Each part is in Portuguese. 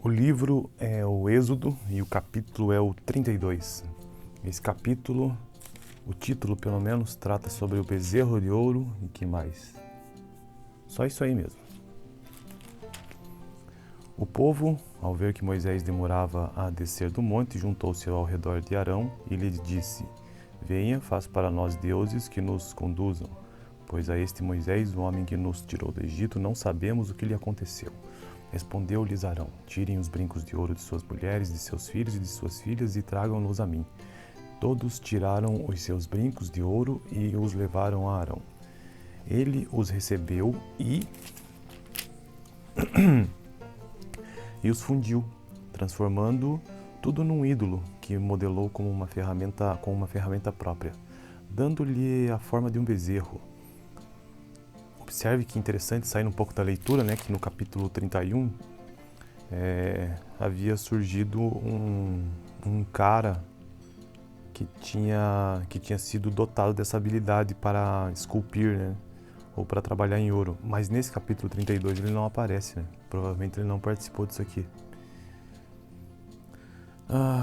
O livro é o Êxodo e o capítulo é o 32. Esse capítulo, o título pelo menos, trata sobre o bezerro de ouro e que mais? Só isso aí mesmo. O povo, ao ver que Moisés demorava a descer do monte, juntou-se ao redor de Arão e lhe disse: Venha, faça para nós deuses que nos conduzam, pois a este Moisés, o homem que nos tirou do Egito, não sabemos o que lhe aconteceu. Respondeu-lhes Arão: Tirem os brincos de ouro de suas mulheres, de seus filhos e de suas filhas e tragam-nos a mim. Todos tiraram os seus brincos de ouro e os levaram a Arão. Ele os recebeu e os fundiu, transformando tudo num ídolo que modelou com uma ferramenta própria, dando-lhe a forma de um bezerro. Observe que interessante, saindo um pouco da leitura, né, que no capítulo 31 havia surgido um cara que tinha sido dotado dessa habilidade para esculpir, né, ou para trabalhar em ouro. Mas nesse capítulo 32 ele não aparece, né? Provavelmente ele não participou disso aqui.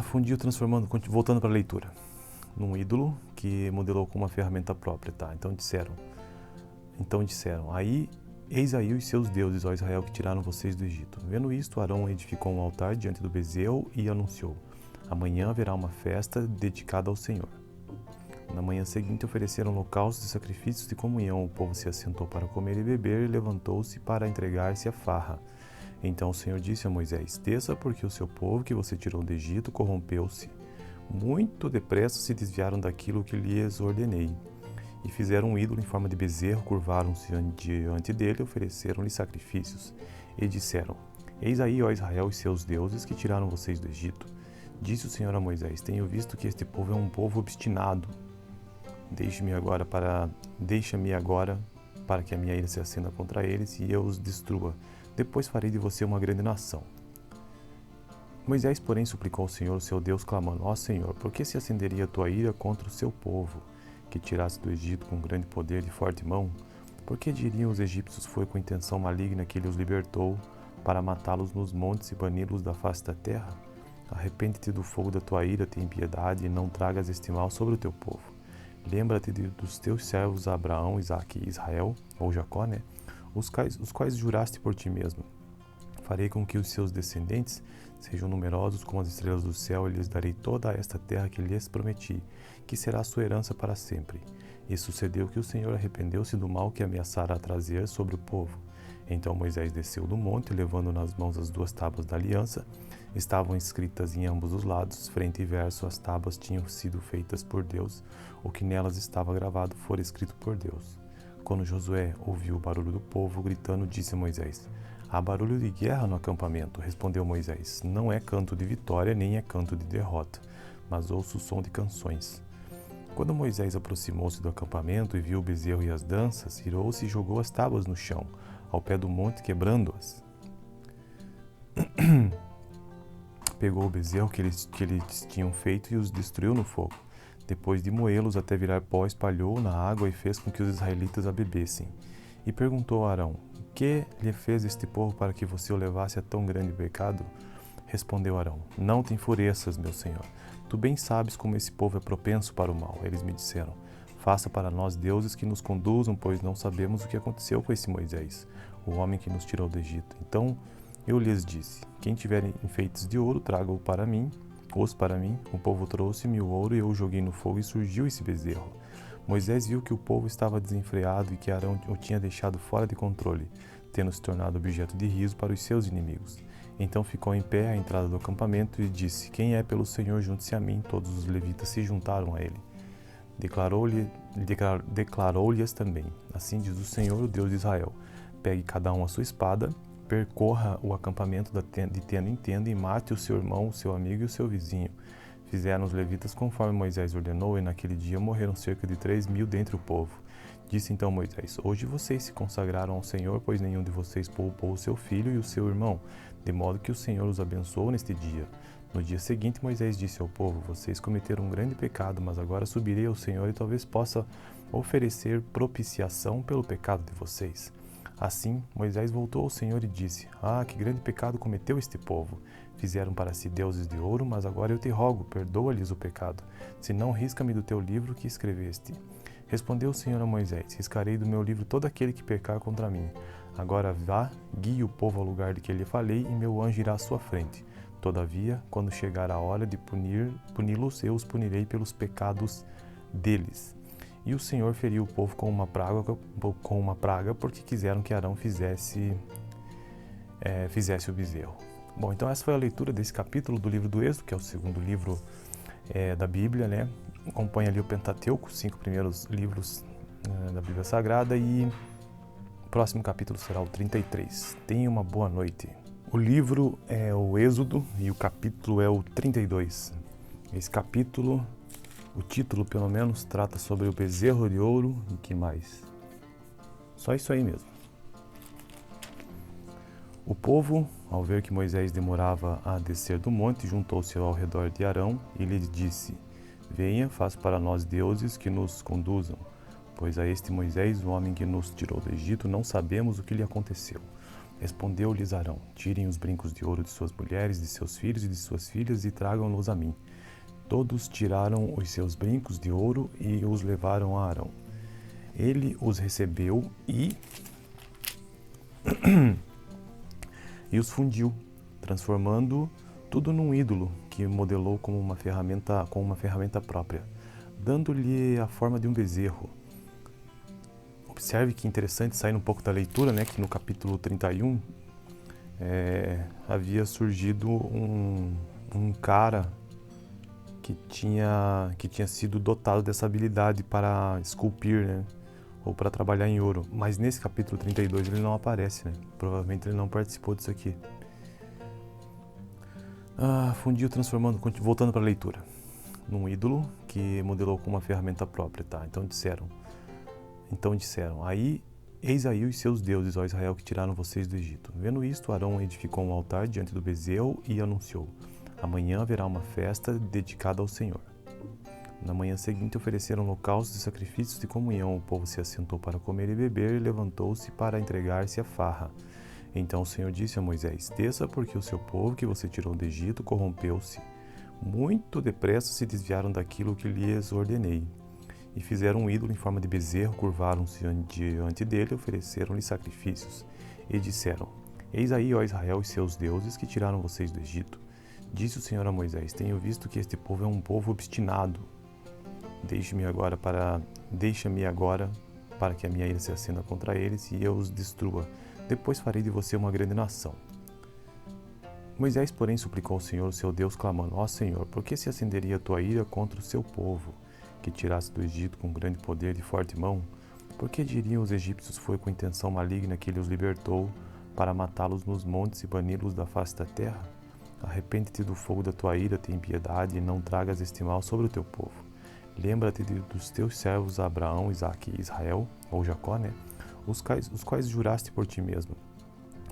Fundiu, transformando, voltando para a leitura, num ídolo que modelou com uma ferramenta própria, tá? Então disseram, eis aí os seus deuses, ó Israel, que tiraram vocês do Egito. Vendo isto, Arão edificou um altar diante do bezerro e anunciou: Amanhã haverá uma festa dedicada ao Senhor. Na manhã seguinte ofereceram holocaustos e sacrifícios de comunhão. O povo se assentou para comer e beber e levantou-se para entregar-se à farra. Então o Senhor disse a Moisés: Desça, porque o seu povo que você tirou do Egito corrompeu-se. Muito depressa se desviaram daquilo que lhes ordenei. E fizeram um ídolo em forma de bezerro, curvaram-se diante dele e ofereceram-lhe sacrifícios. E disseram: Eis aí, ó Israel, os seus deuses que tiraram vocês do Egito. Disse o Senhor a Moisés: Tenho visto que este povo é um povo obstinado. Deixa-me agora para que a minha ira se acenda contra eles e eu os destrua. Depois farei de você uma grande nação. Moisés, porém, suplicou ao Senhor, seu Deus, clamando: Ó Senhor, por que se acenderia a tua ira contra o seu povo, que tiraste do Egito com grande poder e forte mão? Por que diriam os egípcios foi com intenção maligna que ele os libertou, para matá-los nos montes e bani-los da face da terra? Arrepende-te do fogo da tua ira, tem piedade, e não tragas este mal sobre o teu povo. Lembra-te dos teus servos Abraão, Isaque e Israel, ou Jacó, né? Os quais juraste por ti mesmo. Farei com que os seus descendentes sejam numerosos como as estrelas do céu, e lhes darei toda esta terra que lhes prometi, que será a sua herança para sempre. E sucedeu que o Senhor arrependeu-se do mal que ameaçara trazer sobre o povo. Então Moisés desceu do monte, levando nas mãos as 2 tábuas da aliança. Estavam escritas em ambos os lados, frente e verso. As tábuas tinham sido feitas por Deus. O que nelas estava gravado fora escrito por Deus. Quando Josué ouviu o barulho do povo gritando, disse a Moisés: Há barulho de guerra no acampamento. Respondeu Moisés: Não é canto de vitória, nem é canto de derrota, mas ouço o som de canções. Quando Moisés aproximou-se do acampamento e viu o bezerro e as danças, irou-se e jogou as tábuas no chão, ao pé do monte, quebrando-as. Pegou o bezerro que eles tinham feito e os destruiu no fogo. Depois de moê-los até virar pó, espalhou na água e fez com que os israelitas a bebessem. E perguntou a Arão: Que lhe fez este povo para que você o levasse a tão grande pecado? Respondeu Arão: Não te enfureças, meu senhor. Tu bem sabes como esse povo é propenso para o mal. Eles me disseram: Faça para nós deuses que nos conduzam, pois não sabemos o que aconteceu com esse Moisés, o homem que nos tirou do Egito. Então eu lhes disse: Quem tiver enfeites de ouro, traga-os para mim. O povo trouxe-me o ouro e eu o joguei no fogo e surgiu esse bezerro. Moisés viu que o povo estava desenfreado e que Arão o tinha deixado fora de controle, tendo se tornado objeto de riso para os seus inimigos. Então ficou em pé à entrada do acampamento e disse: Quem é pelo Senhor, junte-se a mim. Todos os levitas se juntaram a ele. Declarou-lhes também: Assim diz o Senhor, o Deus de Israel: Pegue cada um a sua espada, percorra o acampamento de tenda em tenda e mate o seu irmão, o seu amigo e o seu vizinho. Fizeram os levitas conforme Moisés ordenou, e naquele dia morreram cerca de 3.000 dentre o povo. Disse então Moisés: Hoje vocês se consagraram ao Senhor, pois nenhum de vocês poupou o seu filho e o seu irmão, de modo que o Senhor os abençoou neste dia. No dia seguinte, Moisés disse ao povo: Vocês cometeram um grande pecado, mas agora subirei ao Senhor e talvez possa oferecer propiciação pelo pecado de vocês. Assim, Moisés voltou ao Senhor e disse: Ah, que grande pecado cometeu este povo! Fizeram para si deuses de ouro, mas agora eu te rogo, perdoa-lhes o pecado. Se não, risca-me do teu livro que escreveste. Respondeu o Senhor a Moisés: Riscarei do meu livro todo aquele que pecar contra mim. Agora vá, guie o povo ao lugar de que lhe falei, e meu anjo irá à sua frente. Todavia, quando chegar a hora de puni-los, eu os punirei pelos pecados deles. E o Senhor feriu o povo com uma praga, porque quiseram que Arão fizesse o bezerro. Bom, então essa foi a leitura desse capítulo do livro do Êxodo, que é o segundo livro da Bíblia, né? Acompanha ali o Pentateuco, os 5 primeiros livros da Bíblia Sagrada, e o próximo capítulo será o 33. Tenha uma boa noite. O livro é o Êxodo e o capítulo é o 32. Esse capítulo, o título pelo menos, trata sobre o bezerro de ouro e que mais? Só isso aí mesmo. O povo, ao ver que Moisés demorava a descer do monte, juntou-se ao redor de Arão e lhe disse: Venha, faz para nós deuses que nos conduzam, pois a este Moisés, o homem que nos tirou do Egito, não sabemos o que lhe aconteceu. Respondeu-lhes Arão: Tirem os brincos de ouro de suas mulheres, de seus filhos e de suas filhas e tragam-nos a mim. Todos tiraram os seus brincos de ouro e os levaram a Arão. Ele os recebeu e os fundiu, transformando tudo num ídolo que modelou com uma ferramenta própria, dando-lhe a forma de um bezerro. Observe que interessante, saindo um pouco da leitura, né, que no capítulo 31 havia surgido um cara que tinha sido dotado dessa habilidade para esculpir, né, ou para trabalhar em ouro. Mas nesse capítulo 32 ele não aparece, né? Provavelmente ele não participou disso aqui. Fundiu, transformando, voltando para a leitura, num ídolo que modelou com uma ferramenta própria, tá? Então disseram, eis aí os seus deuses, ó Israel, que tiraram vocês do Egito. Vendo isto, Arão edificou um altar diante do bezerro e anunciou: Amanhã haverá uma festa dedicada ao Senhor. Na manhã seguinte ofereceram holocaustos e sacrifícios de comunhão. O povo se assentou para comer e beber e levantou-se para entregar-se à farra. Então o Senhor disse a Moisés: Desça, porque o seu povo que você tirou do Egito corrompeu-se. Muito depressa se desviaram daquilo que lhes ordenei. E fizeram um ídolo em forma de bezerro, curvaram-se diante dele e ofereceram-lhe sacrifícios. E disseram: Eis aí, ó Israel, os seus deuses que tiraram vocês do Egito. Disse o Senhor a Moisés: Tenho visto que este povo é um povo obstinado. Deixa-me agora para que a minha ira se acenda contra eles e eu os destrua. Depois farei de você uma grande nação. Moisés, porém, suplicou ao Senhor, seu Deus, clamando: Ó Senhor, por que se acenderia a tua ira contra o seu povo, que tiraste do Egito com grande poder de forte mão? Por que diriam os egípcios foi com intenção maligna que ele os libertou para matá-los nos montes e bani-los da face da terra? Arrepende-te do fogo da tua ira, tem piedade, e não tragas este mal sobre o teu povo. Lembra-te dos teus servos Abraão, Isaque e Israel, ou Jacó, né? Os quais juraste por ti mesmo.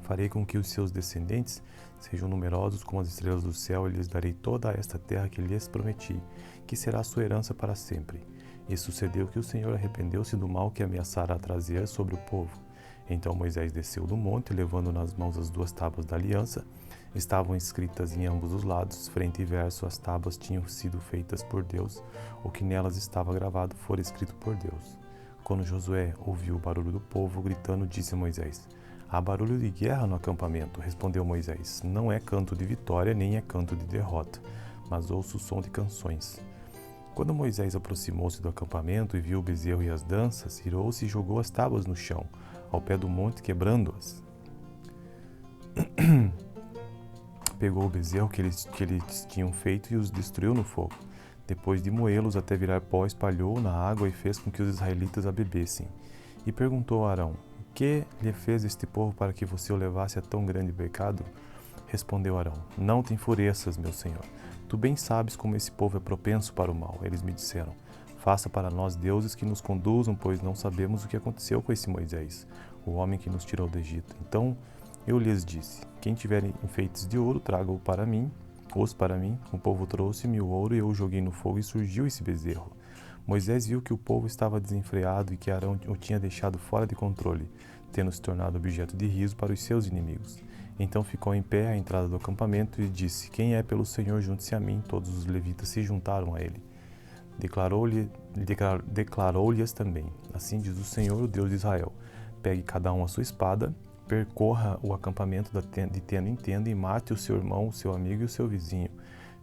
Farei com que os seus descendentes sejam numerosos como as estrelas do céu, e lhes darei toda esta terra que lhes prometi, que será a sua herança para sempre. E sucedeu que o Senhor arrependeu-se do mal que ameaçara trazer sobre o povo. Então Moisés desceu do monte, levando nas mãos as 2 tábuas da aliança. Estavam escritas em ambos os lados, frente e verso. As tábuas tinham sido feitas por Deus. O que nelas estava gravado fora escrito por Deus. Quando Josué ouviu o barulho do povo gritando, disse a Moisés: Há barulho de guerra no acampamento. Respondeu Moisés: Não é canto de vitória, nem é canto de derrota, mas ouço o som de canções. Quando Moisés aproximou-se do acampamento e viu o bezerro e as danças, irou-se e jogou as tábuas no chão, ao pé do monte, quebrando-as. Pegou o bezerro que eles tinham feito e os destruiu no fogo. Depois de moê-los até virar pó, espalhou na água e fez com que os israelitas a bebessem. E perguntou a Arão: Que lhe fez este povo para que você o levasse a tão grande pecado? Respondeu Arão: Não te enfureças, meu senhor. Tu bem sabes como esse povo é propenso para o mal. Eles me disseram: Faça para nós deuses que nos conduzam, pois não sabemos o que aconteceu com esse Moisés, o homem que nos tirou do Egito. Então eu lhes disse: Quem tiver enfeites de ouro, traga-os para mim. O povo trouxe-me o ouro e eu o joguei no fogo e surgiu esse bezerro. Moisés viu que o povo estava desenfreado e que Arão o tinha deixado fora de controle. tendo se tornado objeto de riso para os seus inimigos. Então ficou em pé à entrada do acampamento e disse: Quem é pelo Senhor, junte-se a mim. Todos os levitas se juntaram a ele. Declarou-lhes também: Assim diz o Senhor, o Deus de Israel: Pegue cada um a sua espada, percorra o acampamento de tenda em tenda e mate o seu irmão, o seu amigo e o seu vizinho.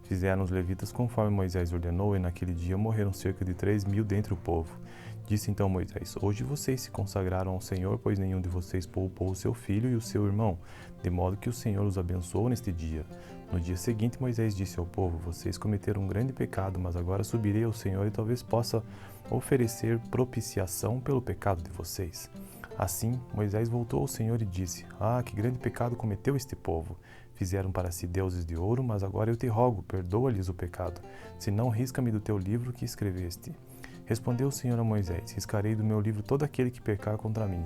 Fizeram os levitas conforme Moisés ordenou, e naquele dia morreram cerca de 3.000 dentre o povo. Disse então Moisés: Hoje vocês se consagraram ao Senhor, pois nenhum de vocês poupou o seu filho e o seu irmão, de modo que o Senhor os abençoou neste dia. No dia seguinte, Moisés disse ao povo: Vocês cometeram um grande pecado, mas agora subirei ao Senhor e talvez possa oferecer propiciação pelo pecado de vocês. Assim, Moisés voltou ao Senhor e disse: que grande pecado cometeu este povo! Fizeram para si deuses de ouro, mas agora eu te rogo, perdoa-lhes o pecado. Se não, risca-me do teu livro que escreveste. Respondeu o Senhor a Moisés: Riscarei do meu livro todo aquele que pecar contra mim.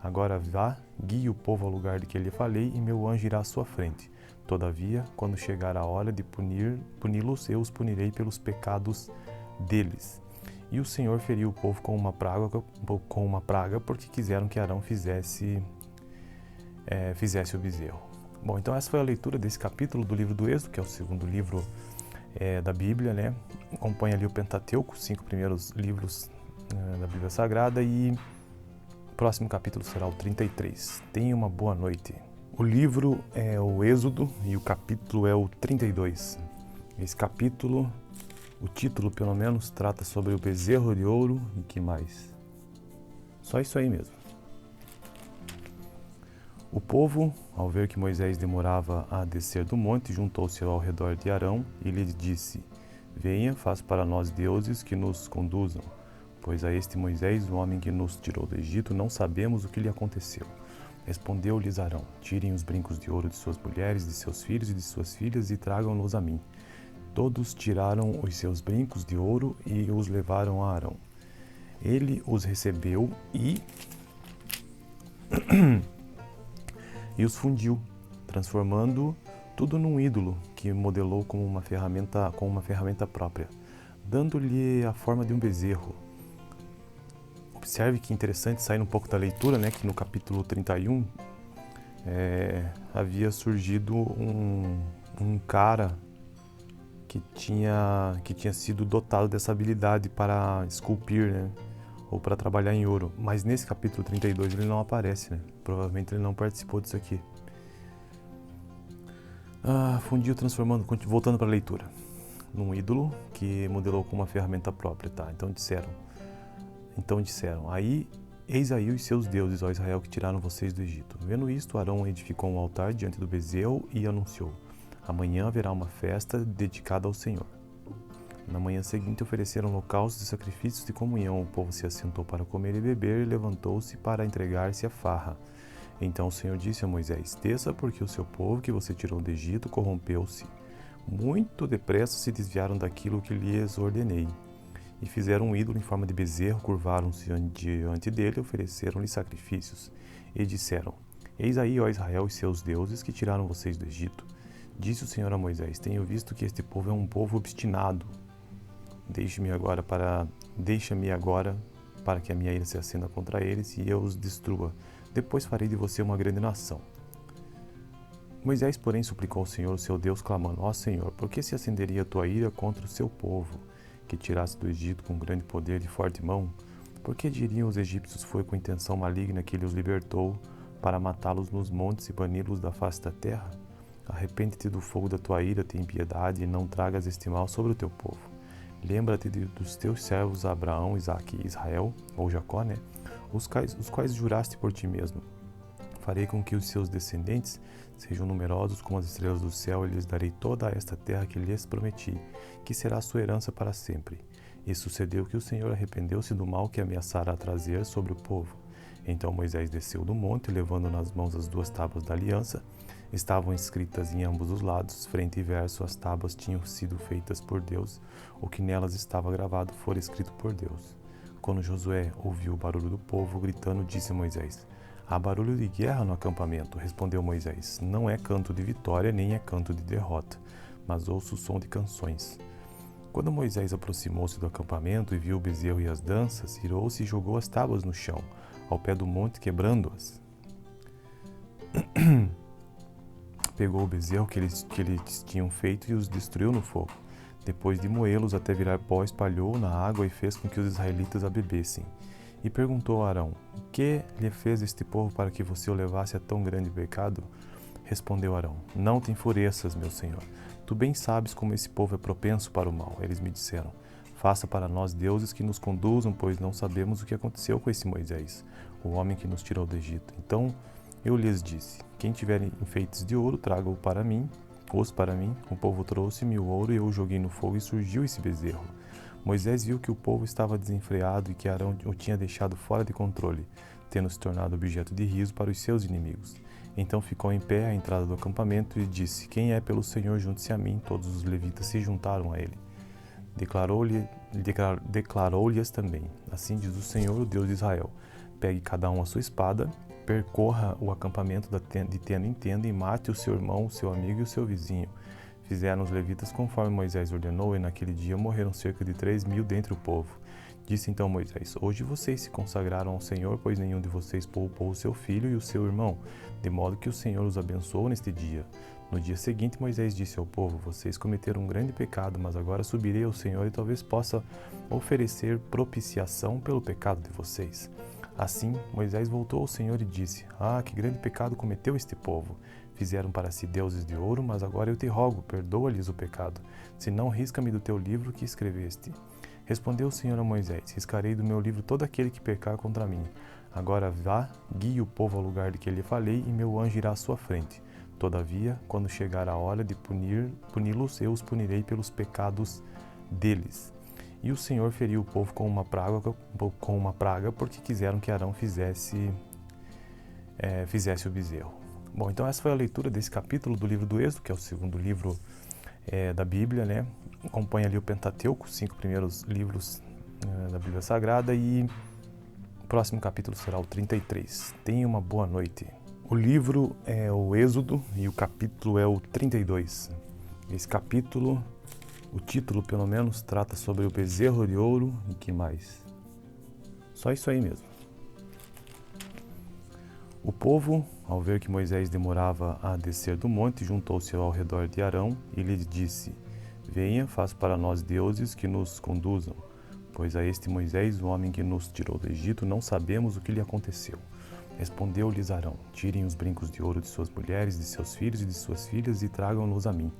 Agora vá, guie o povo ao lugar de que lhe falei, e meu anjo irá à sua frente. Todavia, quando chegar a hora de puni-los, eu os punirei pelos pecados deles. E o Senhor feriu o povo com uma praga, porque quiseram que Arão fizesse o bezerro. Bom, então essa foi a leitura desse capítulo do livro do Êxodo, que é o segundo livro da Bíblia, né? Acompanha ali o Pentateuco, os 5 primeiros livros da Bíblia Sagrada, e o próximo capítulo será o 33. Tenha uma boa noite. O livro é o Êxodo e o capítulo é o 32. Esse capítulo, o título pelo menos, trata sobre o bezerro de ouro e que mais? Só isso aí mesmo. O povo, ao ver que Moisés demorava a descer do monte, juntou-se ao redor de Arão e lhe disse: Venha, faz para nós deuses que nos conduzam, pois a este Moisés, o homem que nos tirou do Egito, não sabemos o que lhe aconteceu. Respondeu-lhes Arão: Tirem os brincos de ouro de suas mulheres, de seus filhos e de suas filhas e tragam-nos a mim. Todos tiraram os seus brincos de ouro e os levaram a Arão. Ele os recebeu e os fundiu, transformando tudo num ídolo que modelou com uma ferramenta própria, dando-lhe a forma de um bezerro. Observe que interessante, saindo um pouco da leitura, né, que no capítulo 31 havia surgido um cara que tinha sido dotado dessa habilidade para esculpir, né, ou para trabalhar em ouro. Mas nesse capítulo 32 ele não aparece, né? Provavelmente ele não participou disso aqui. Fundiu, transformando, voltando para a leitura, num ídolo que modelou com uma ferramenta própria, tá? Então disseram, eis aí os seus deuses, ó Israel, que tiraram vocês do Egito. Vendo isto, Arão edificou um altar diante do bezerro e anunciou: Amanhã haverá uma festa dedicada ao Senhor. Na manhã seguinte ofereceram holocaustos e sacrifícios de comunhão. O povo se assentou para comer e beber e levantou-se para entregar-se à farra. Então o Senhor disse a Moisés: Desça, porque o seu povo que você tirou do Egito corrompeu-se. Muito depressa se desviaram daquilo que lhes ordenei. E fizeram um ídolo em forma de bezerro, curvaram-se diante dele e ofereceram-lhe sacrifícios. E disseram: Eis aí, ó Israel, os seus deuses que tiraram vocês do Egito. Disse o Senhor a Moisés: Tenho visto que este povo é um povo obstinado. Deixa-me agora para que a minha ira se acenda contra eles e eu os destrua. Depois farei de você uma grande nação. Moisés, porém, suplicou ao Senhor, o seu Deus, clamando: Ó Senhor, por que se acenderia a tua ira contra o seu povo, que tiraste do Egito com grande poder de forte mão? Por que diriam os egípcios: Foi com intenção maligna que ele os libertou, para matá-los nos montes e bani-los da face da terra? Arrepende-te do fogo da tua ira, tem piedade, e não tragas este mal sobre o teu povo. Lembra-te dos teus servos Abraão, Isaque e Israel, ou Jacó, né? Os quais juraste por ti mesmo. Farei com que os seus descendentes sejam numerosos como as estrelas do céu, e lhes darei toda esta terra que lhes prometi, que será a sua herança para sempre. E sucedeu que o Senhor arrependeu-se do mal que ameaçara trazer sobre o povo. Então Moisés desceu do monte, levando nas mãos as 2 tábuas da aliança. Estavam escritas em ambos os lados, frente e verso. As tábuas tinham sido feitas por Deus. O que nelas estava gravado fora escrito por Deus. Quando Josué ouviu o barulho do povo gritando, disse a Moisés: Há barulho de guerra no acampamento. Respondeu Moisés: Não é canto de vitória, nem é canto de derrota, mas ouço o som de canções. Quando Moisés aproximou-se do acampamento e viu o bezerro e as danças, irou-se e jogou as tábuas no chão, ao pé do monte, quebrando-as. Pegou o bezerro que eles tinham feito e os destruiu no fogo. Depois de moê-los até virar pó, espalhou na água e fez com que os israelitas a bebessem. E perguntou a Arão: O que lhe fez este povo para que você o levasse a tão grande pecado? Respondeu Arão: Não te enfureças, meu senhor. Tu bem sabes como esse povo é propenso para o mal. Eles me disseram: Faça para nós deuses que nos conduzam, pois não sabemos o que aconteceu com esse Moisés, o homem que nos tirou do Egito. Então eu lhes disse: Quem tiver enfeites de ouro, traga-os para mim. O povo trouxe-me o ouro e eu o joguei no fogo e surgiu esse bezerro. Moisés viu que o povo estava desenfreado e que Arão o tinha deixado fora de controle, tendo se tornado objeto de riso para os seus inimigos. Então ficou em pé à entrada do acampamento e disse: Quem é pelo Senhor, junte-se a mim. Todos os levitas se juntaram a ele. Declarou-lhes também: Assim diz o Senhor, o Deus de Israel: Pegue cada um a sua espada, percorra o acampamento de tenda em tenda e mate o seu irmão, o seu amigo e o seu vizinho. Fizeram os levitas conforme Moisés ordenou, e naquele dia morreram cerca de 3.000 dentre o povo. Disse então Moisés: Hoje vocês se consagraram ao Senhor, pois nenhum de vocês poupou o seu filho e o seu irmão, de modo que o Senhor os abençoou neste dia. No dia seguinte, Moisés disse ao povo: Vocês cometeram um grande pecado, mas agora subirei ao Senhor e talvez possa oferecer propiciação pelo pecado de vocês. Assim, Moisés voltou ao Senhor e disse: que grande pecado cometeu este povo! Fizeram para si deuses de ouro, mas agora eu te rogo, perdoa-lhes o pecado. Se não, risca-me do teu livro que escreveste. Respondeu o Senhor a Moisés: Riscarei do meu livro todo aquele que pecar contra mim. Agora vá, guie o povo ao lugar de que lhe falei, e meu anjo irá à sua frente. Todavia, quando chegar a hora de puni-los, eu os punirei pelos pecados deles. E o Senhor feriu o povo com uma praga, porque quiseram que Arão fizesse o bezerro. Bom, então essa foi a leitura desse capítulo do livro do Êxodo, que é o segundo livro da Bíblia, né? Acompanha ali o Pentateuco, os 5 primeiros livros da Bíblia Sagrada, e o próximo capítulo será o 33. Tenha uma boa noite. O livro é o Êxodo e o capítulo é o 32. Esse capítulo, o título pelo menos, trata sobre o bezerro de ouro e que mais? Só isso aí mesmo. O povo, ao ver que Moisés demorava a descer do monte, juntou-se ao redor de Arão e lhe disse: Venha, faça para nós deuses que nos conduzam, pois a este Moisés, o homem que nos tirou do Egito, não sabemos o que lhe aconteceu. Respondeu-lhes Arão: Tirem os brincos de ouro de suas mulheres, de seus filhos e de suas filhas e tragam-nos a mim.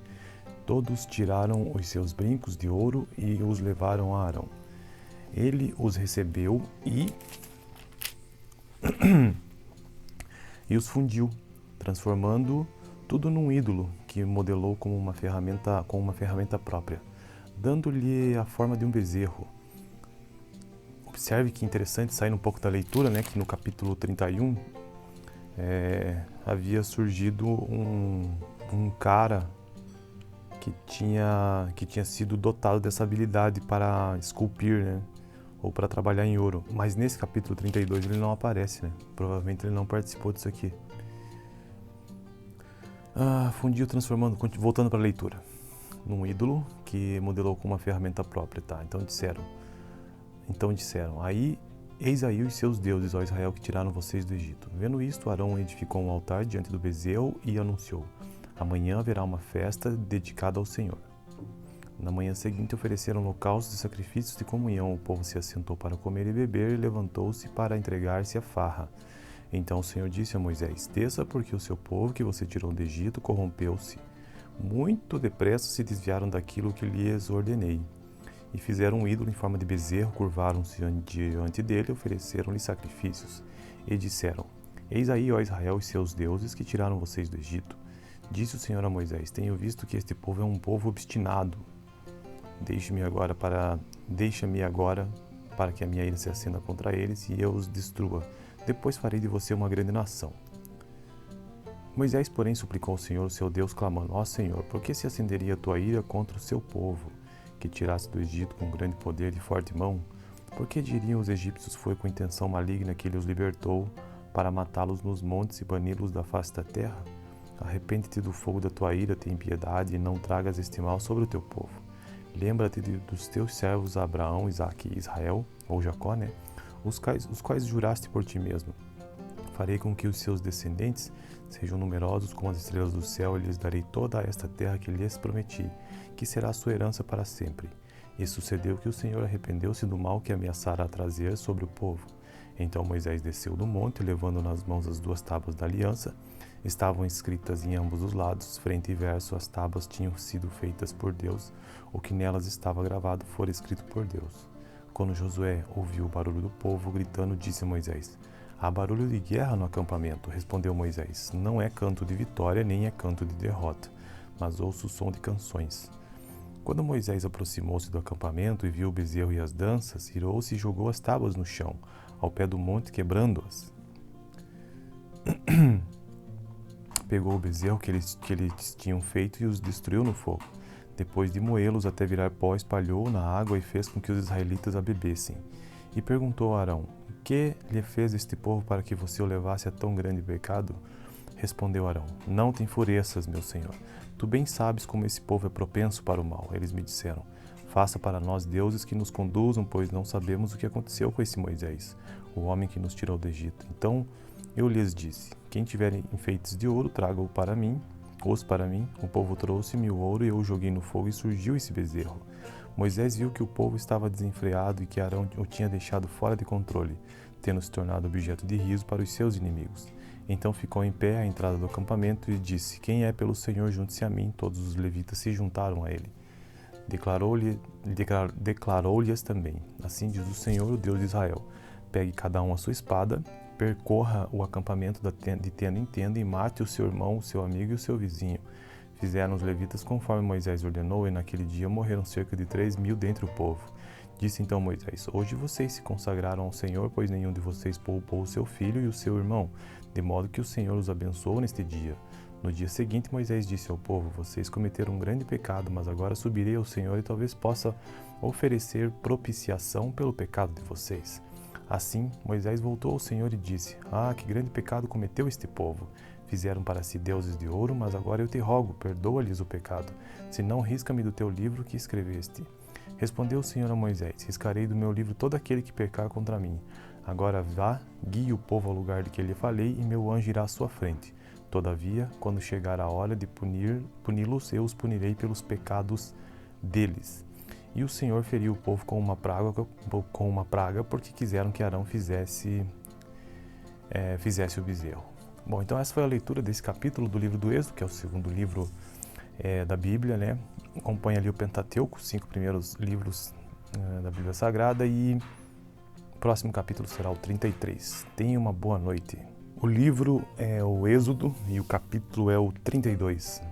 Todos tiraram os seus brincos de ouro e os levaram a Arão. Ele os recebeu e os fundiu, transformando tudo num ídolo que modelou com uma ferramenta própria, dando-lhe a forma de um bezerro. Observe que interessante, saindo um pouco da leitura, né, que no capítulo 31 havia surgido um cara que tinha sido dotado dessa habilidade para esculpir, né, ou para trabalhar em ouro. Mas nesse capítulo 32 ele não aparece, né? Provavelmente ele não participou disso aqui. Fundiu, transformando, voltando para a leitura, num ídolo que modelou com uma ferramenta própria, tá? Então disseram, eis aí os seus deuses, ó Israel, que tiraram vocês do Egito. Vendo isto, Arão edificou um altar diante do bezerro e anunciou: Amanhã haverá uma festa dedicada ao Senhor. Na manhã seguinte ofereceram holocaustos e sacrifícios de comunhão. O povo se assentou para comer e beber e levantou-se para entregar-se à farra. Então o Senhor disse a Moisés: Desça, porque o seu povo que você tirou do Egito corrompeu-se. Muito depressa se desviaram daquilo que lhes ordenei. E fizeram um ídolo em forma de bezerro, curvaram-se diante dele e ofereceram-lhe sacrifícios. E disseram: Eis aí, ó Israel, os seus deuses que tiraram vocês do Egito. Disse o Senhor a Moisés: Tenho visto que este povo é um povo obstinado. Deixa-me agora para que a minha ira se acenda contra eles e eu os destrua. Depois farei de você uma grande nação. Moisés, porém, suplicou ao Senhor, o seu Deus, clamando: Ó Senhor, por que se acenderia a tua ira contra o seu povo, que tiraste do Egito com grande poder e forte mão? Por que diriam os egípcios: Foi com intenção maligna que ele os libertou, para matá-los nos montes e bani-los da face da terra? Arrepende-te do fogo da tua ira, tem piedade, e não tragas este mal sobre o teu povo. Lembra-te dos teus servos Abraão, Isaque e Israel, ou Jacó, né? Os quais juraste por ti mesmo. farei com que os seus descendentes sejam numerosos como as estrelas do céu, e lhes darei toda esta terra que lhes prometi, que será a sua herança para sempre. E sucedeu que o Senhor arrependeu-se do mal que ameaçara trazer sobre o povo. Então Moisés desceu do monte, levando nas mãos as 2 tábuas da aliança. Estavam escritas em ambos os lados, frente e verso. As tábuas tinham sido feitas por Deus. O que nelas estava gravado fora escrito por Deus. Quando Josué ouviu o barulho do povo gritando, disse a Moisés: há barulho de guerra no acampamento. Respondeu Moisés: não é canto de vitória, nem é canto de derrota, mas ouço o som de canções. Quando Moisés aproximou-se do acampamento e viu o bezerro e as danças, irou-se e jogou as tábuas no chão, ao pé do monte, quebrando-as. Pegou o bezerro que eles tinham feito e os destruiu no fogo. Depois de moê-los até virar pó, espalhou na água e fez com que os israelitas a bebessem. E perguntou a Arão: que lhe fez este povo para que você o levasse a tão grande pecado? Respondeu Arão: não te enfureças, meu senhor. Tu bem sabes como esse povo é propenso para o mal. Eles me disseram: faça para nós deuses que nos conduzam, pois não sabemos o que aconteceu com esse Moisés, o homem que nos tirou do Egito. Então eu lhes disse: quem tiver enfeites de ouro, traga-o para mim. Para mim. O povo trouxe-me o ouro e eu o joguei no fogo e surgiu esse bezerro. Moisés viu que o povo estava desenfreado e que Arão o tinha deixado fora de controle, tendo se tornado objeto de riso para os seus inimigos. Então ficou em pé à entrada do acampamento e disse: quem é pelo Senhor, junte-se a mim. Todos os levitas se juntaram a ele. Declarou-lhes também: assim diz o Senhor, o Deus de Israel: pegue cada um a sua espada, percorra o acampamento de tenda em tenda e mate o seu irmão, o seu amigo e o seu vizinho. Fizeram os levitas conforme Moisés ordenou, e naquele dia morreram cerca de 3.000 dentre o povo. Disse então Moisés: hoje vocês se consagraram ao Senhor, pois nenhum de vocês poupou o seu filho e o seu irmão, de modo que o Senhor os abençoou neste dia. No dia seguinte, Moisés disse ao povo: vocês cometeram um grande pecado, mas agora subirei ao Senhor e talvez possa oferecer propiciação pelo pecado de vocês. Assim, Moisés voltou ao Senhor e disse: que grande pecado cometeu este povo! Fizeram para si deuses de ouro, mas agora eu te rogo, perdoa-lhes o pecado, senão risca-me do teu livro que escreveste. Respondeu o Senhor a Moisés: riscarei do meu livro todo aquele que pecar contra mim. Agora vá, guie o povo ao lugar de que lhe falei, e meu anjo irá à sua frente. Todavia, quando chegar a hora de puni-los, eu os punirei pelos pecados deles. E o Senhor feriu o povo com uma praga, porque quiseram que Arão fizesse o bezerro. Bom, então essa foi a leitura desse capítulo do livro do Êxodo, que é o segundo livro da Bíblia, né? Acompanha ali o Pentateuco, os 5 primeiros livros da Bíblia Sagrada, e o próximo capítulo será o 33. Tenha uma boa noite. O livro é o Êxodo e o capítulo é o 32.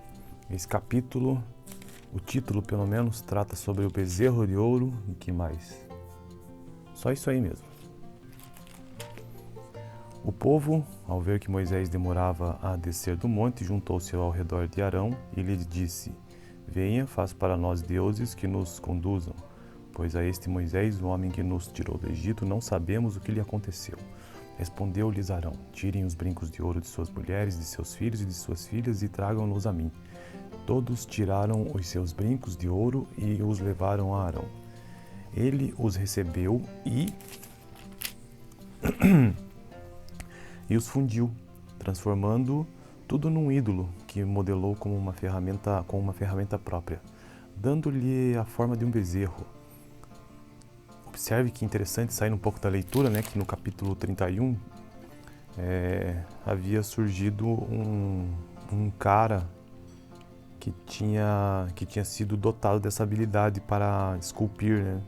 Esse capítulo, o título pelo menos, trata sobre o bezerro de ouro e que mais? Só isso aí mesmo. O povo, ao ver que Moisés demorava a descer do monte, juntou-se ao redor de Arão e lhe disse: venha, faça para nós deuses que nos conduzam, pois a este Moisés, o homem que nos tirou do Egito, não sabemos o que lhe aconteceu. Respondeu-lhes Arão: tirem os brincos de ouro de suas mulheres, de seus filhos e de suas filhas e tragam-nos a mim. Todos tiraram os seus brincos de ouro e os levaram a Arão. Ele os recebeu e os fundiu, transformando tudo num ídolo que modelou com uma ferramenta própria, dando-lhe a forma de um bezerro. Observe que interessante, saindo um pouco da leitura, né, que no capítulo 31 havia surgido um cara que tinha sido dotado dessa habilidade para esculpir, né,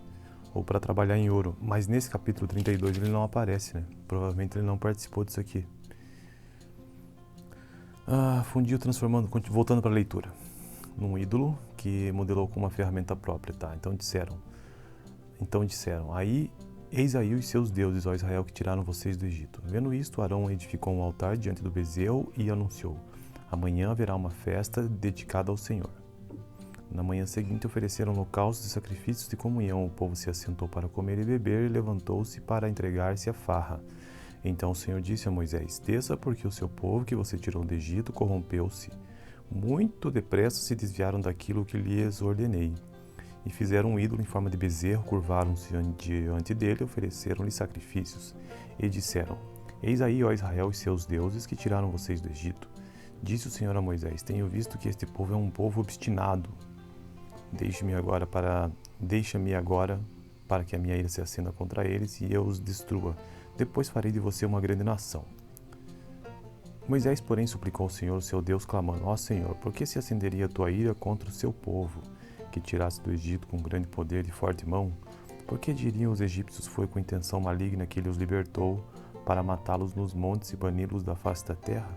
ou para trabalhar em ouro. Mas nesse capítulo 32 ele não aparece, né? Provavelmente ele não participou disso aqui. Fundiu, transformando, voltando para a leitura, num ídolo que modelou com uma ferramenta própria, tá? Então disseram, eis aí os seus deuses, ó Israel, que tiraram vocês do Egito. Vendo isto, Arão edificou um altar diante do bezerro e anunciou: amanhã haverá uma festa dedicada ao Senhor. Na manhã seguinte ofereceram holocaustos e sacrifícios de comunhão. O povo se assentou para comer e beber e levantou-se para entregar-se à farra. Então o Senhor disse a Moisés: desça, porque o seu povo que você tirou do Egito corrompeu-se. Muito depressa se desviaram daquilo que lhes ordenei. E fizeram um ídolo em forma de bezerro, curvaram-se diante dele e ofereceram-lhe sacrifícios. E disseram: Eis aí, ó Israel, os seus deuses que tiraram vocês do Egito. Disse o Senhor a Moisés: Tenho visto que este povo é um povo obstinado. Deixa-me agora para que a minha ira se acenda contra eles e eu os destrua. Depois farei de você uma grande nação. Moisés, porém, suplicou ao Senhor, seu Deus, clamando: Ó Senhor, por que se acenderia a tua ira contra o seu povo, que tiraste do Egito com grande poder e forte mão? Por que diriam os egípcios foi com intenção maligna que ele os libertou, para matá-los nos montes e bani-los da face da terra?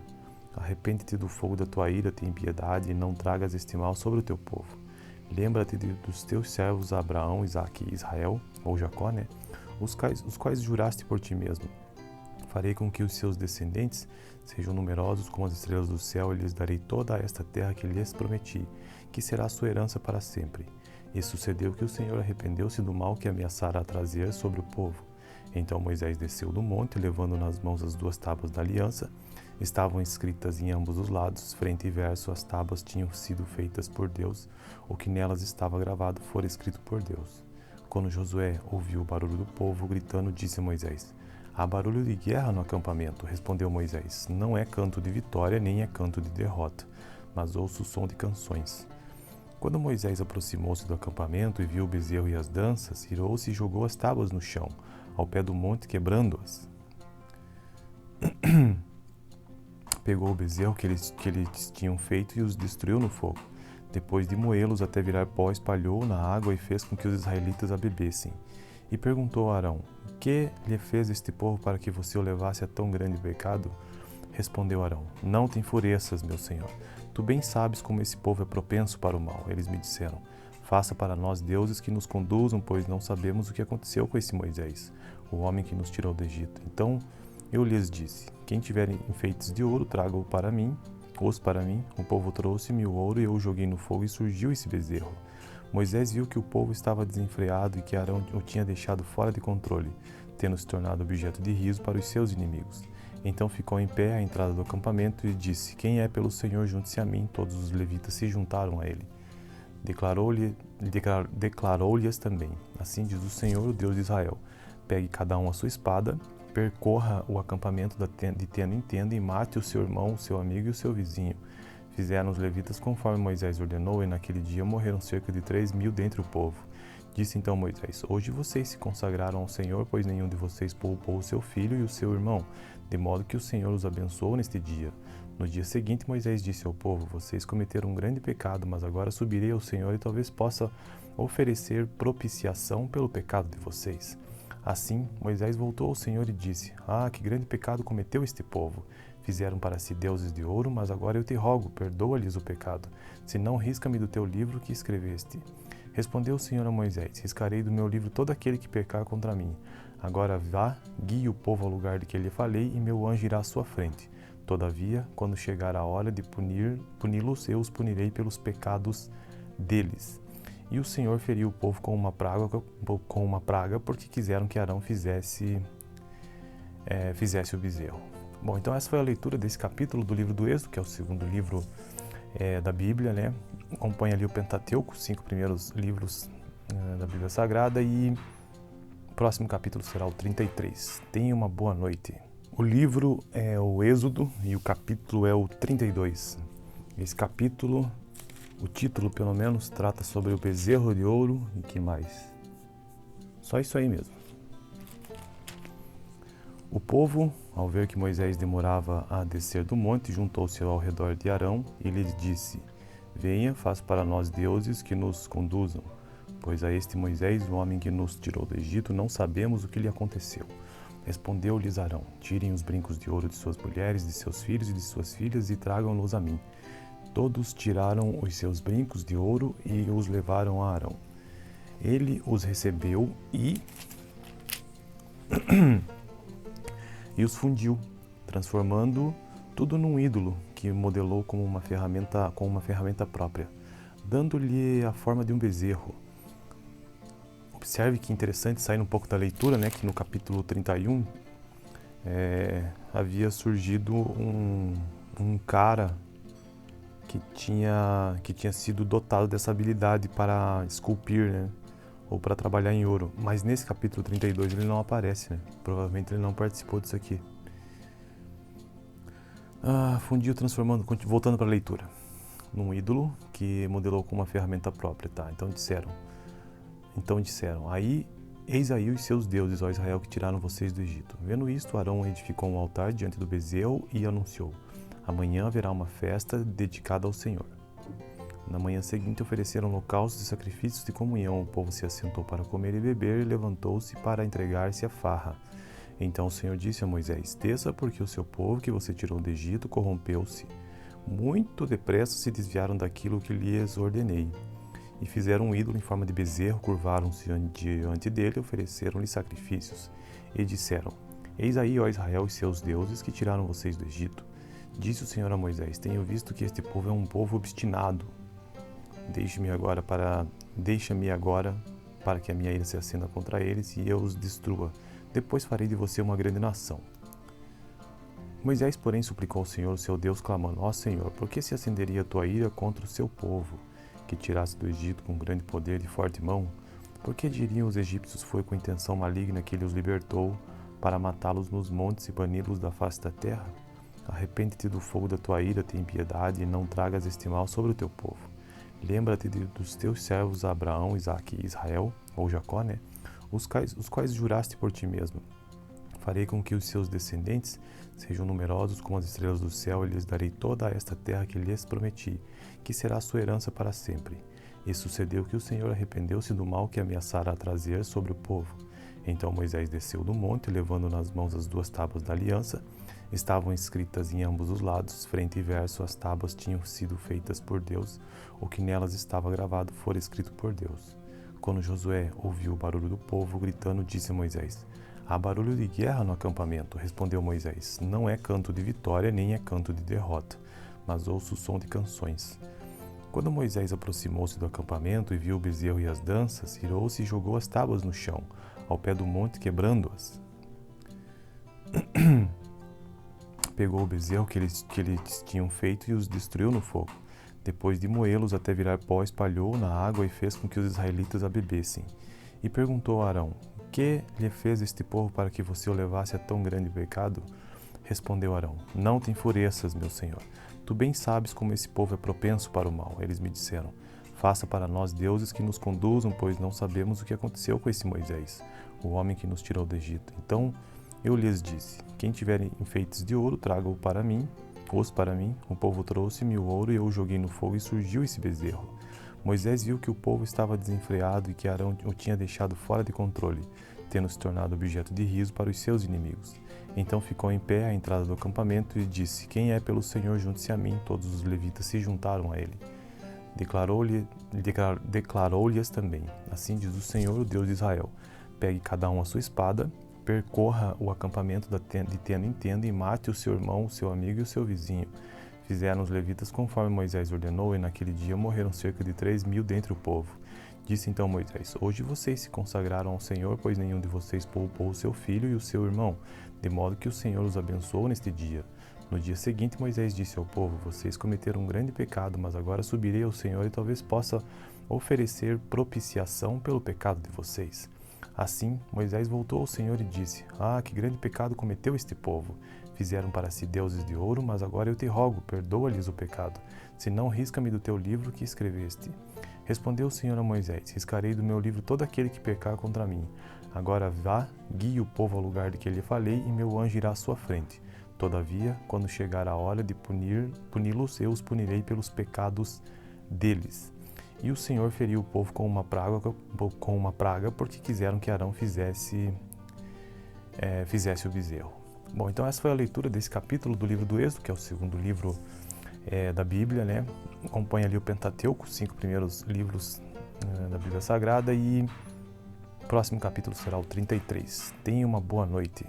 Arrepende-te do fogo da tua ira, tem piedade, e não tragas este mal sobre o teu povo. Lembra-te dos teus servos Abraão, Isaque e Israel, ou Jacó, os quais juraste por ti mesmo. Farei com que os seus descendentes sejam numerosos como as estrelas do céu, e lhes darei toda esta terra que lhes prometi, que será sua herança para sempre. E sucedeu que o Senhor arrependeu-se do mal que ameaçara trazer sobre o povo. Então Moisés desceu do monte, levando nas mãos as 2 tábuas da aliança. Estavam escritas em ambos os lados, frente e verso, as tábuas tinham sido feitas por Deus, o que nelas estava gravado fora escrito por Deus. Quando Josué ouviu o barulho do povo gritando, disse a Moisés: Há barulho de guerra no acampamento. Respondeu Moisés: Não é canto de vitória, nem é canto de derrota, mas ouço o som de canções. Quando Moisés aproximou-se do acampamento e viu o bezerro e as danças, irou-se e jogou as tábuas no chão, ao pé do monte, quebrando-as. Pegou o bezerro que eles tinham feito e os destruiu no fogo. Depois de moê-los até virar pó, espalhou na água e fez com que os israelitas a bebessem. E perguntou a Arão: Que lhe fez este povo para que você o levasse a tão grande pecado? Respondeu Arão: Não te enfureças, meu senhor. Tu bem sabes como esse povo é propenso para o mal. Eles me disseram: Faça para nós deuses que nos conduzam, pois não sabemos o que aconteceu com esse Moisés, o homem que nos tirou do Egito. Então eu lhes disse: Quem tiver enfeites de ouro, traga-os para mim. O povo trouxe-me o ouro e eu o joguei no fogo e surgiu esse bezerro. Moisés viu que o povo estava desenfreado e que Arão o tinha deixado fora de controle, tendo se tornado objeto de riso para os seus inimigos. Então ficou em pé à entrada do acampamento e disse: Quem é pelo Senhor, junte-se a mim. Todos os levitas se juntaram a ele. Declarou-lhes também: Assim diz o Senhor, o Deus de Israel: Pegue cada um a sua espada, percorra o acampamento de tenda em tenda e mate o seu irmão, o seu amigo e o seu vizinho. Fizeram os levitas conforme Moisés ordenou, e naquele dia morreram cerca de 3.000 dentre o povo. Disse então Moisés: Hoje vocês se consagraram ao Senhor, pois nenhum de vocês poupou o seu filho e o seu irmão, de modo que o Senhor os abençoou neste dia. No dia seguinte, Moisés disse ao povo: Vocês cometeram um grande pecado, mas agora subirei ao Senhor e talvez possa oferecer propiciação pelo pecado de vocês. Assim, Moisés voltou ao Senhor e disse: Ah, que grande pecado cometeu este povo! Fizeram para si deuses de ouro, mas agora eu te rogo, perdoa-lhes o pecado, senão risca-me do teu livro que escreveste. Respondeu o Senhor a Moisés: Riscarei do meu livro todo aquele que pecar contra mim. Agora vá, guie o povo ao lugar de que lhe falei, e meu anjo irá à sua frente. Todavia, quando chegar a hora de puni-los, eu os punirei pelos pecados deles. E o Senhor feriu o povo com uma praga, porque quiseram que Arão fizesse o bezerro. Bom, então essa foi a leitura desse capítulo do livro do Êxodo, que é o segundo livro da Bíblia, Acompanha ali o Pentateuco, os 5 primeiros livros da Bíblia Sagrada, e o próximo capítulo será o 33. Tenha uma boa noite. O livro é o Êxodo e o capítulo é o 32. Esse capítulo, o título pelo menos, trata sobre o bezerro de ouro e que mais? Só isso aí mesmo. O povo, ao ver que Moisés demorava a descer do monte, juntou-se ao redor de Arão e lhes disse: Venha, faça para nós deuses que nos conduzam, pois a este Moisés, o homem que nos tirou do Egito, não sabemos o que lhe aconteceu. Respondeu-lhes Arão: Tirem os brincos de ouro de suas mulheres, de seus filhos e de suas filhas e tragam-nos a mim. Todos tiraram os seus brincos de ouro e os levaram a Arão. Ele os recebeu e os fundiu, transformando tudo num ídolo que modelou com uma ferramenta própria, dando-lhe a forma de um bezerro. Observe que interessante, saindo um pouco da leitura, que no capítulo 31 havia surgido um cara que tinha sido dotado dessa habilidade para esculpir, ou para trabalhar em ouro. Mas nesse capítulo 32 ele não aparece, Provavelmente ele não participou disso aqui. fundiu transformando, voltando para a leitura, num ídolo que modelou com uma ferramenta própria, tá? Então disseram, eis aí os seus deuses, ó Israel, que tiraram vocês do Egito. Vendo isto, Arão edificou um altar diante do bezerro e anunciou: amanhã haverá uma festa dedicada ao Senhor. Na manhã seguinte ofereceram holocaustos e sacrifícios de comunhão. O povo se assentou para comer e beber e levantou-se para entregar-se à farra. Então o Senhor disse a Moisés: desça, porque o seu povo que você tirou do Egito corrompeu-se. Muito depressa se desviaram daquilo que lhes ordenei. E fizeram um ídolo em forma de bezerro, curvaram-se diante dele e ofereceram-lhe sacrifícios. E disseram: eis aí, ó Israel, os seus deuses que tiraram vocês do Egito. Disse o Senhor a Moisés: tenho visto que este povo é um povo obstinado. Deixa-me agora para que a minha ira se acenda contra eles e eu os destrua. Depois farei de você uma grande nação. Moisés, porém, suplicou ao Senhor, seu Deus, clamando: ó Senhor, por que se acenderia a tua ira contra o seu povo, que tiraste do Egito com grande poder e forte mão? Por que diriam os egípcios: foi com intenção maligna que ele os libertou, para matá-los nos montes e bani-los da face da terra? Arrepende-te do fogo da tua ira, tem piedade, e não tragas este mal sobre o teu povo. Lembra-te dos teus servos Abraão, Isaque e Israel, ou Jacó, né? Os quais juraste por ti mesmo. Farei com que os seus descendentes sejam numerosos como as estrelas do céu, e lhes darei toda esta terra que lhes prometi, que será a sua herança para sempre. E sucedeu que o Senhor arrependeu-se do mal que ameaçara trazer sobre o povo. Então Moisés desceu do monte, levando nas mãos as 2 tábuas da aliança. Estavam escritas em ambos os lados, frente e verso. As tábuas tinham sido feitas por Deus, o que nelas estava gravado fora escrito por Deus. Quando Josué ouviu o barulho do povo gritando, disse a Moisés: há barulho de guerra no acampamento. Respondeu Moisés: não é canto de vitória, nem é canto de derrota, mas ouço o som de canções. Quando Moisés aproximou-se do acampamento e viu o bezerro e as danças, irou-se e jogou as tábuas no chão, ao pé do monte, quebrando-as. Pegou o bezerro que eles tinham feito e os destruiu no fogo. Depois de moê-los até virar pó, espalhou na água e fez com que os israelitas a bebessem. E perguntou a Arão: que lhe fez este povo para que você o levasse a tão grande pecado? Respondeu Arão: não te enfureças, meu senhor. Tu bem sabes como esse povo é propenso para o mal. Eles me disseram: faça para nós deuses que nos conduzam, pois não sabemos o que aconteceu com esse Moisés, o homem que nos tirou do Egito. Então eu lhes disse: quem tiver enfeites de ouro, traga-os para mim. O povo trouxe-me o ouro e eu o joguei no fogo e surgiu esse bezerro. Moisés viu que o povo estava desenfreado e que Arão o tinha deixado fora de controle, tendo se tornado objeto de riso para os seus inimigos. Então ficou em pé à entrada do acampamento e disse: quem é pelo Senhor, junte-se a mim. Todos os levitas se juntaram a ele. Declarou-lhes também: assim diz o Senhor, o Deus de Israel: pegue cada um a sua espada, percorra o acampamento de tenda em tenda e mate o seu irmão, o seu amigo e o seu vizinho. Fizeram os levitas conforme Moisés ordenou, e naquele dia morreram cerca de 3.000 dentre o povo. Disse então Moisés: hoje vocês se consagraram ao Senhor, pois nenhum de vocês poupou o seu filho e o seu irmão, de modo que o Senhor os abençoou neste dia. No dia seguinte, Moisés disse ao povo: vocês cometeram um grande pecado, mas agora subirei ao Senhor e talvez possa oferecer propiciação pelo pecado de vocês. Assim, Moisés voltou ao Senhor e disse: que grande pecado cometeu este povo! Fizeram para si deuses de ouro, mas agora eu te rogo, perdoa-lhes o pecado, senão risca-me do teu livro que escreveste. Respondeu o Senhor a Moisés: riscarei do meu livro todo aquele que pecar contra mim. Agora vá, guie o povo ao lugar de que lhe falei, e meu anjo irá à sua frente. Todavia, quando chegar a hora de puni-los, eu os punirei pelos pecados deles. E o Senhor feriu o povo com uma praga, porque quiseram que Arão fizesse o bezerro. Bom, então essa foi a leitura desse capítulo do livro do Êxodo, que é o segundo livro da Bíblia, né? Acompanha ali o Pentateuco, os 5 primeiros livros da Bíblia Sagrada, e o próximo capítulo será o 33. Tenha uma boa noite.